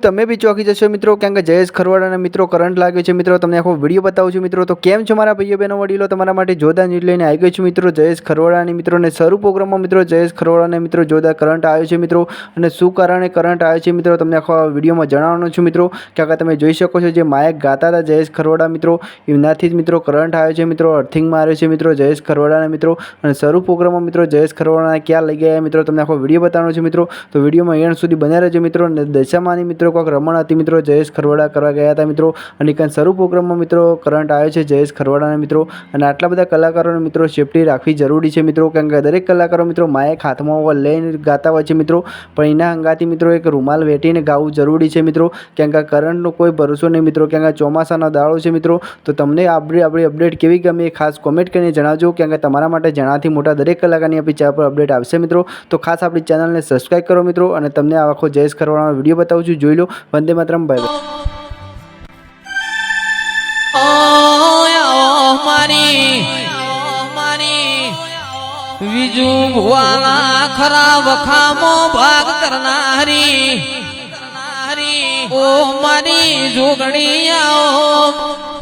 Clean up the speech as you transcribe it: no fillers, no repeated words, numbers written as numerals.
તમે બી ચોંકી જશો મિત્રો, કારણ કે જયેશ ખરવાડાના મિત્રો કરંટ લાગ્યો છે મિત્રો. તમને આખો વિડીયો બતાવું છું મિત્રો. તો કેમ છો મારા ભાઈઓ બહેનો વડીલો, તમારા માટે જોરદાર ન્યૂઝ લઈને આવી ગયો છું મિત્રો. જયેશ ખરવાડાની મિત્રોને શરૂ પ્રોગ્રામમાં મિત્રો જયેશ ખરવાડાને મિત્રો જોરદાર કરંટ આવ્યો છે મિત્રો. અને શું કારણે કરંટ આવ્યો છે મિત્રો તમને આખો વિડીયોમાં જણાવવાનો છું મિત્રો. કારણ કે તમે જોઈ શકો છો જે માયક ગાતા હતા જયેશ ખરવાડા મિત્રો, એમનાથી જ મિત્રો કરંટ આવ્યો છે મિત્રો. અર્થિંગમાં આવ્યો છે મિત્રો જયેશ ખરવાડાના મિત્રો. અને શરૂ પ્રોગ્રામમાં મિત્રો જયેશ ખરવાડાને ક્યાં લઈ ગયા મિત્રો તમને આખો વિડીયો બતાવવાનો છે મિત્રો. તો વિડીયોમાં એન્ડ સુધી બન્યા રહેજો મિત્રો. અને દશામાની મિત્રો કોઈક રમણ હતી મિત્રો, જયેશ ખરવાડા કરવા ગયા હતા મિત્રો. અને કાંઈ શરૂ પ્રોગ્રામમાં મિત્રો કરંટ આવ્યો છે જયેશ ખરવાડાના મિત્રો. અને આટલા બધા કલાકારોને મિત્રો સેફટી રાખવી જરૂરી છે મિત્રો. કારણ કે દરેક કલાકારો મિત્રો માયક હાથમાં લઈને ગાતા હોય છે મિત્રો. પણ એના અંગાથી મિત્રો એક રૂમાલ વેટીને ગાવું જરૂરી છે મિત્રો. કારણ કે કરંટનો કોઈ ભરોસો નહીં મિત્રો. કારણ કે ચોમાસાનો દાડો છે મિત્રો. તો તમને આપણી અપડેટ કેવી ગમે એ ખાસ કોમેન્ટ કરીને જણાવજો. કારણ કે તમારા માટે જણાથી મોટા દરેક કલાકારની આપણી ચેનલ પર અપડેટ આવશે મિત્રો. તો ખાસ આપણી ચેનલને સબસ્ક્રાઈબ કરો મિત્રો. અને તમને આખો જયેશ ખરવાડાનો વિડીયો બતાવું છું, જોઈ લો. વંદે માતરમ, બાય વિજુ ભુવાના ખરા વખામો ભાગ કરનારી ઓ મારી જોગણી આવો